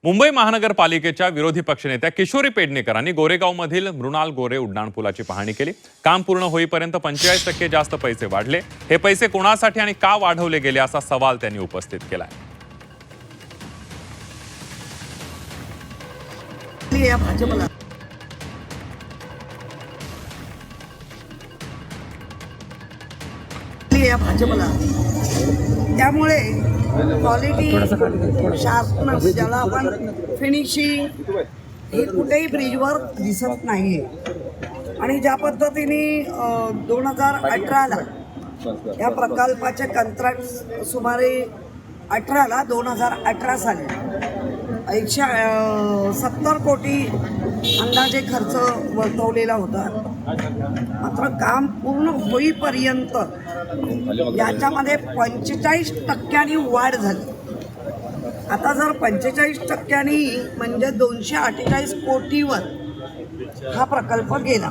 मुंबई महानगरपालिकेच्या विरोधी पक्षनेत्या किशोरी पेडणेकरांनी गोरेगावमधील मृणाल गोरे उड्डाणपुलाची पाहणी केली। काम पूर्ण होईपर्यंत 45% जास्त पैसे वाढले। हे पैसे कोणासाठी आणि का वाढवले गेले असा सवाल त्यांनी उपस्थित केलाय। त्यामुळे क्वालिटी शार्पनेस ज्याला आपण फिनिशिंग हे कुठेही ब्रिजवर दिसत नाहीये। आणि ज्या पद्धतीने 2018ला या प्रकल्पाचे कंत्राट सुमारे 2018 साली 170 कोटी अंदाजे खर्च वर्तवलेला होता। मात्र काम पूर्ण होईपर्यंत याच्यामध्ये 45% वाढ झाली। आता जर 45% म्हणजे 248 कोटीवर हा प्रकल्प गेला।